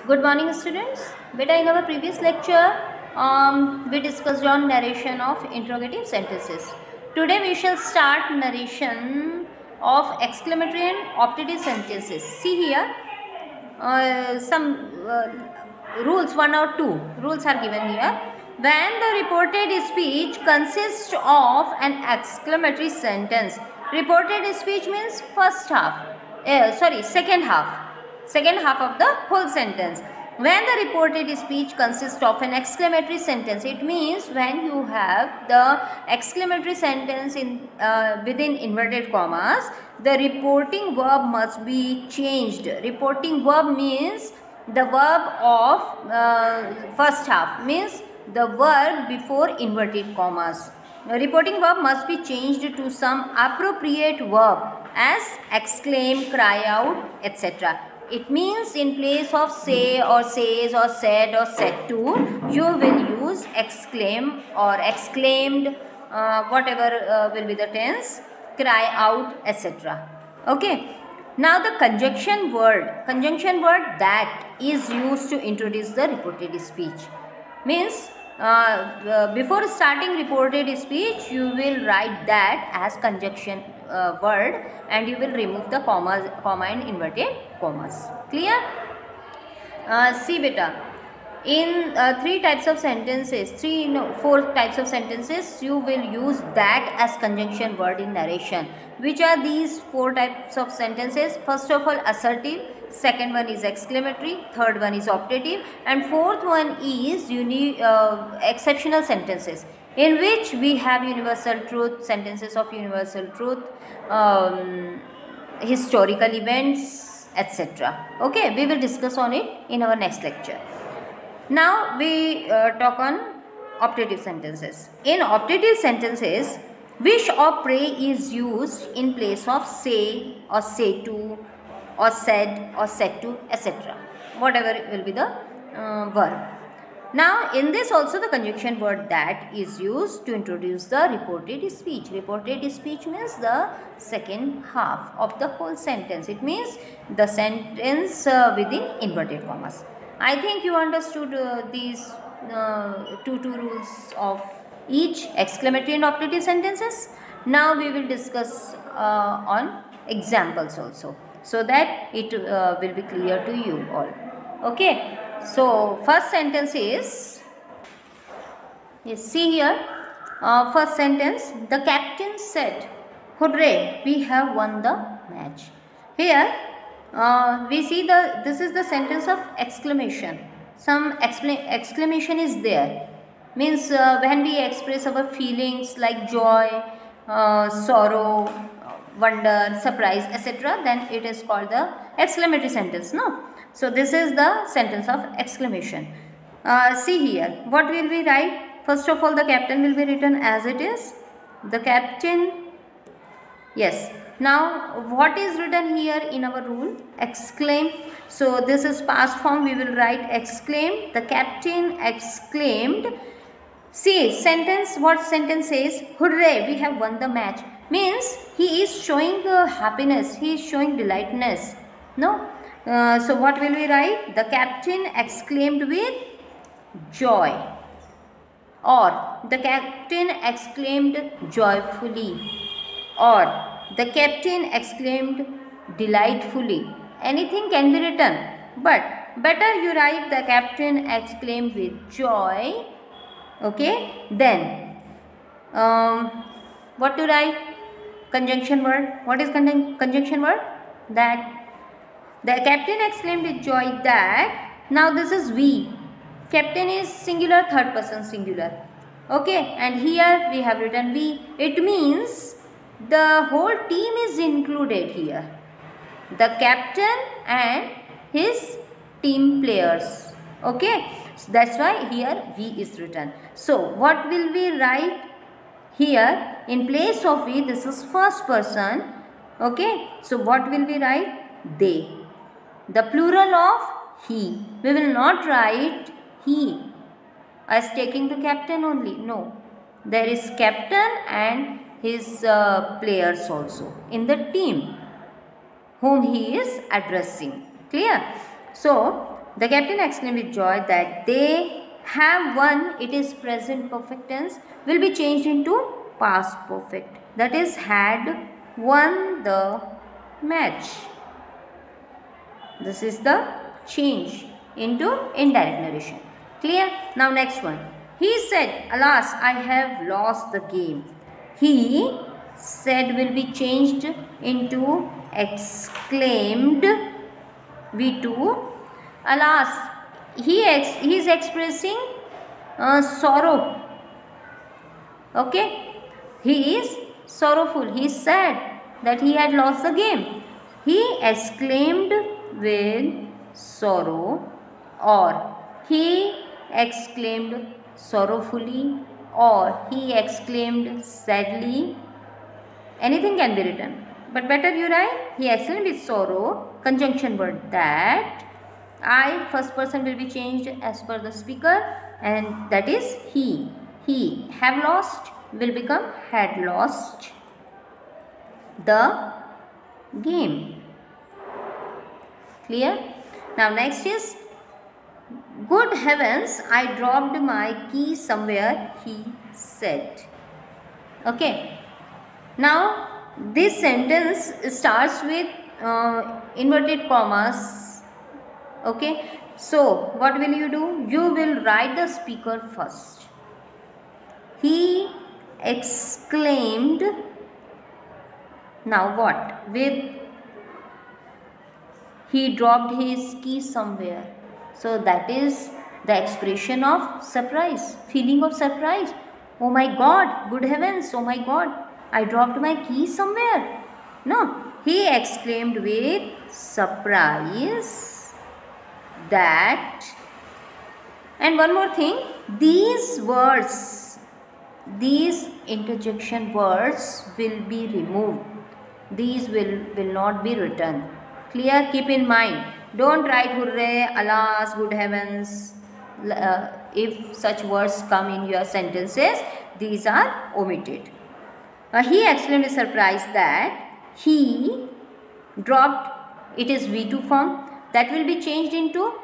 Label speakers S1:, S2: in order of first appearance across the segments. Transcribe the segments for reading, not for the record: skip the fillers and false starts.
S1: Good morning, students. Beta, in our previous lecture, we discussed on narration of interrogative sentences. Today, we shall start narration of exclamatory and optative sentences. See here, some rules, one or two rules are given here. When the reported speech consists of an exclamatory sentence, reported speech means second half of the whole sentence. When the reported speech consists of an exclamatory sentence, it means when you have the exclamatory sentence in within inverted commas, the reporting verb must be changed. Reporting verb means the verb of first half, means the verb before inverted commas. The reporting verb must be changed to some appropriate verb as exclaim, cry out, etc. It means in place of say or says or said or said to, you will use exclaim or exclaimed, whatever will be the tense, cry out, etc. Okay. Now the conjunction word that is used to introduce the reported speech means before starting reported speech, you will write that as conjunction word, and you will remove the comma and inverted commas. Clear? See beta, in four types of sentences, you will use that as conjunction word in narration. Which are these four types of sentences? First of all, assertive. Second one is exclamatory. Third one is optative. And fourth one is exceptional sentences, in which we have universal truth, sentences of universal truth, historical events, etc. Okay, we will discuss on it in our next lecture. Now we talk on optative sentences. In optative sentences, wish or pray is used in place of say or say to or said to, etc. Whatever will be the verb. Now in this also the conjunction word that is used to introduce the reported speech. Reported speech means the second half of the whole sentence. It means the sentence within inverted commas. I think you understood these two rules of each exclamatory and optative sentences. Now we will discuss on examples also, so that it will be clear to you all. Okay. So first sentence is, yes, see here, first sentence, the captain said, "Hooray, we have won the match." Here we see this is the sentence of exclamation. Some exclamation is there, means when we express our feelings like joy, sorrow, wonder, surprise, etc., then it is called the exclamatory sentence, no? So this is the sentence of exclamation. See here, what will we write? First of all, the captain will be written as it is. The captain, yes. Now what is written here in our rule? Exclaim. So this is past form, we will write exclaim. The captain exclaimed. See, sentence, what sentence says? Hooray, we have won the match. Means he is showing happiness, he is showing delightness. No? So what will we write? The captain exclaimed with joy, or the captain exclaimed joyfully, or the captain exclaimed delightfully. Anything can be written, but better you write the captain exclaimed with joy. Okay, then what to write? Conjunction word. What is conjunction word? That. The captain exclaimed with joy that. Now this is we. Captain is singular, third person singular. Okay, and here we have written we. It means the whole team is included here. The captain and his team players. Okay, so that's why here we is written. So what will we write here? In place of we, this is first person. Okay, so what will we write? They. The plural of he. We will not write he as taking the captain only. No, there is captain and his players also in the team whom he is addressing. Clear? So The captain exclaimed with joy that they have won. It is present perfect tense, will be changed into past perfect. That is, had won the match. This is the change into indirect narration. Clear? Now next one. He said, alas, I have lost the game. He said will be changed into exclaimed V2. Alas, he is expressing sorrow. Okay, he is sorrowful. He is sad that he had lost the game. He exclaimed with sorrow, or he exclaimed sorrowfully, or he exclaimed sadly. Anything can be written, but better you write he exclaimed with sorrow, conjunction word that. I, first person, will be changed as per the speaker, and that is he. He have lost will become had lost the game. Clear? Now next is, good heavens, I dropped my key somewhere, he said. Okay. Now this sentence starts with inverted commas. Okay. So what will you do? You will write the speaker first. He exclaimed. Now what? With he dropped his key somewhere. So that is the expression of surprise, feeling of surprise. Oh my God, good heavens, oh my God, I dropped my key somewhere. No, he exclaimed with surprise that. And one more thing, these words, these interjection words will be removed. These will not be written. Clear? Keep in mind. Don't write hooray, alas, good heavens. If such words come in your sentences, these are omitted. He exclaimed with surprise that he dropped, it is V2 form, that will be changed into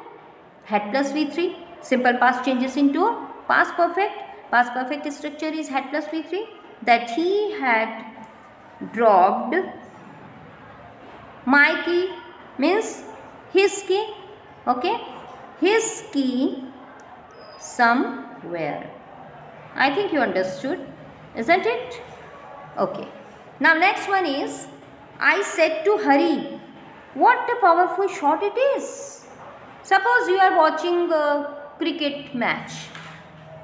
S1: had plus V3. Simple past changes into past perfect. Past perfect structure is had plus V3. That he had dropped my key means his key. Okay, his key somewhere. I think you understood, isn't it? Okay. Now next one is, I said to hurry. What a powerful shot it is. Suppose you are watching a cricket match.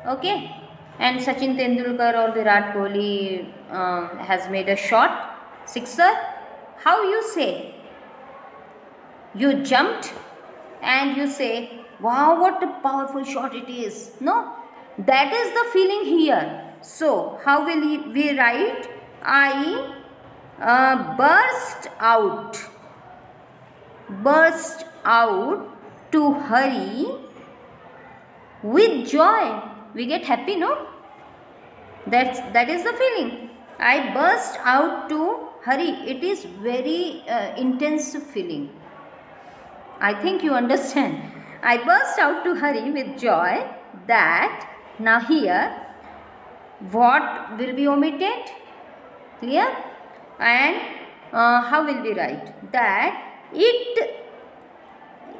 S1: Okay, and Sachin Tendulkar or Virat Kohli has made a shot, sixer. How you say? You jumped and you say, wow, what a powerful shot it is. No, that is the feeling here. So how will we write? I burst out to hurry with joy. We get happy, no? That is the feeling. I burst out to hurry. It is very intense feeling. I think you understand. I burst out to hurry with joy that. Now here, what will be omitted? Clear? And how will we write? That it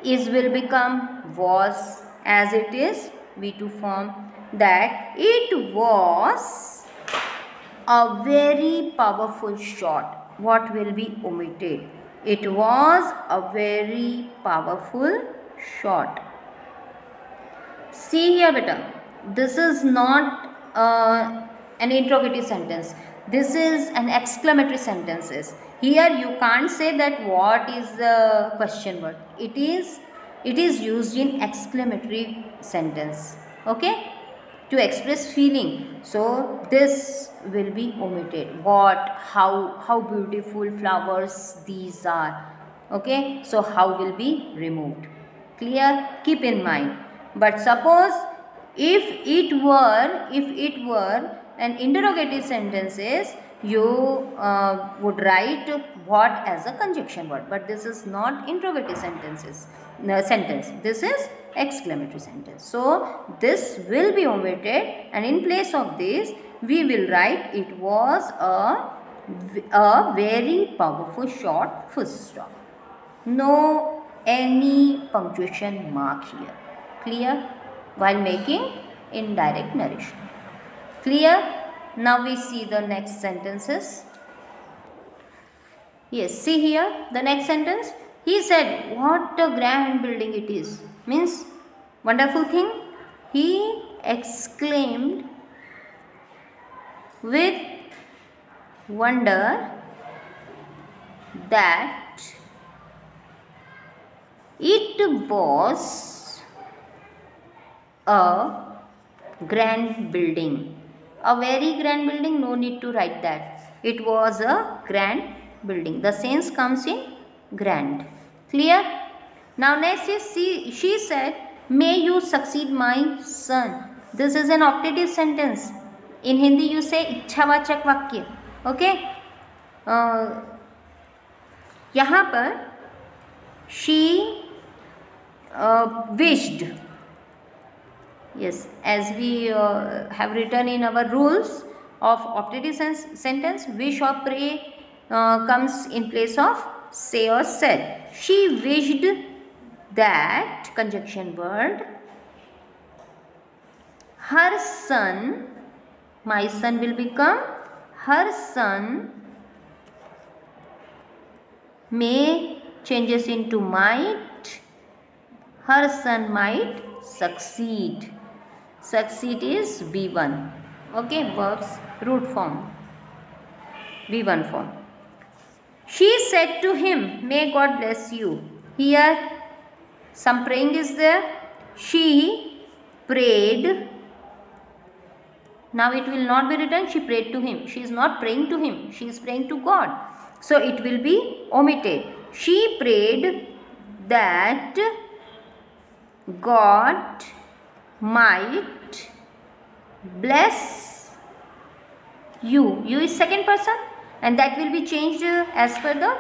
S1: is will become was, as it is V2 form. That it was a very powerful shot. What will be omitted? It was a very powerful shot. See here, beta. This is not an interrogative sentence. This is an exclamatory sentences. Here you can't say that what is the question word. It is used in exclamatory sentence. Okay, to express feeling. So this will be omitted. What, how beautiful flowers these are. Okay, so how will be removed. Clear? Keep in mind. But suppose if it were an interrogative sentences, you would write what as a conjunction word, but this is not interrogative sentence. This is exclamatory sentence. So this will be omitted, and in place of this we will write it was a very powerful short full stop. No any punctuation mark here. Clear? While making indirect narration. Clear? Now we see the next sentences. Yes, see here the next sentence. He said, what a grand building it is. Means wonderful thing. He exclaimed with wonder that it was a grand building. A very grand building, no need to write that. It was a grand building. The sense comes in grand. Clear? Now next is she said, may you succeed my son. This is an optative sentence. In Hindi you say इच्छावाचक वाक्य. Okay? यहाँ पर she wished. Yes, as we have written in our rules of optative sentence, wish or pray comes in place of say or said. She wished that, conjunction word, her son, my son will become her son, may changes into might, her son might succeed. Succeed is V1. Okay, verbs root form, V1 form. She said to him, may God bless you. Here some praying is there. She prayed. Now it will not be written she prayed to him. She is not praying to him. She is praying to God. So it will be omitted. She prayed that God might bless you. You is second person, and that will be changed as per the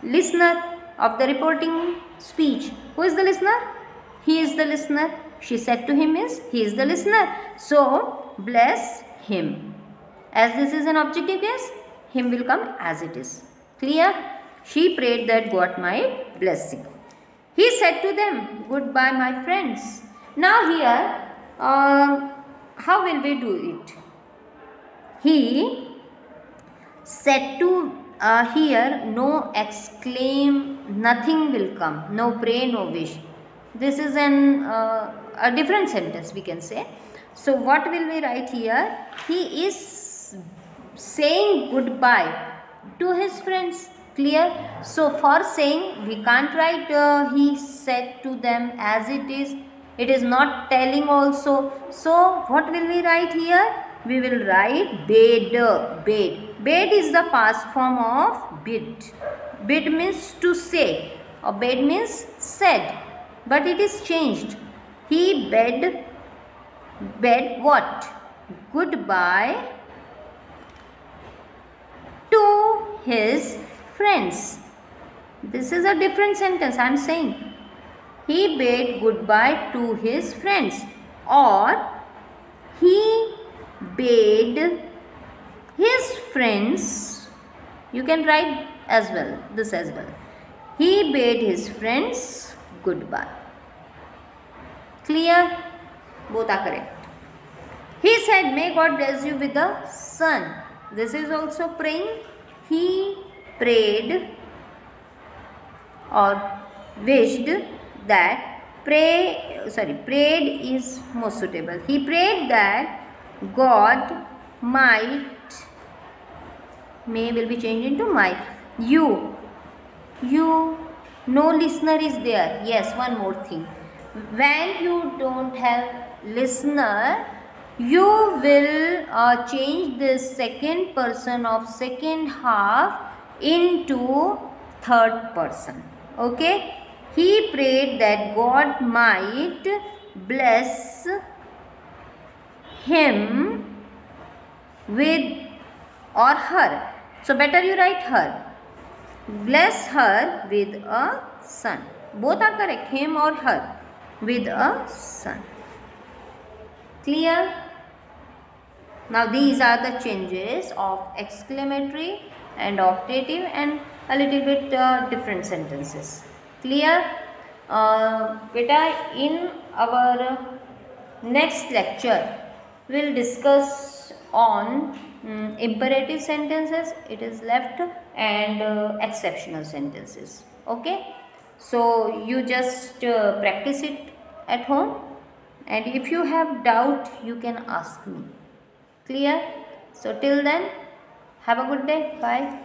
S1: listener of the reporting speech. Who is the listener? He is the listener. She said to him is he is the listener. So bless him. As this is an objective case, him will come as it is. Clear? She prayed that God might bless him. He said to them, goodbye my friends. Now here, how will we do it? He said to here, no exclaim, nothing will come, no pray, no wish. This is a different sentence we can say. So what will we write here? He is saying goodbye to his friends. Clear? So for saying we can't write he said to them as it is. It is not telling also. So what will we write here? We will write bade. Bade. Bade is the past form of bid. Bid means to say, or bade means said, but it is changed. He bade what? Goodbye to his friends. This is a different sentence I am saying. He bade goodbye to his friends, or he bade his friends. You can write as well, this as well. He bade his friends goodbye. Clear? Both are correct. He said, may God bless you with a son. This is also praying. He prayed or wished that prayed is most suitable. He prayed that God might, may will be changed into might. You, no listener is there. Yes, one more thing. When you don't have listener, you will change this second person of second half into third person. Okay? He prayed that God might bless him with or her. So better you write her. Bless her with a son. Both are correct, him or her, with a son. Clear? Now these are the changes of exclamatory and optative and a little bit different sentences. Clear? Beta, in our next lecture we will discuss on imperative sentences, it is left, and exceptional sentences. Okay, so you just practice it at home, and if you have doubt you can ask me. Clear? So till then, have a good day. Bye.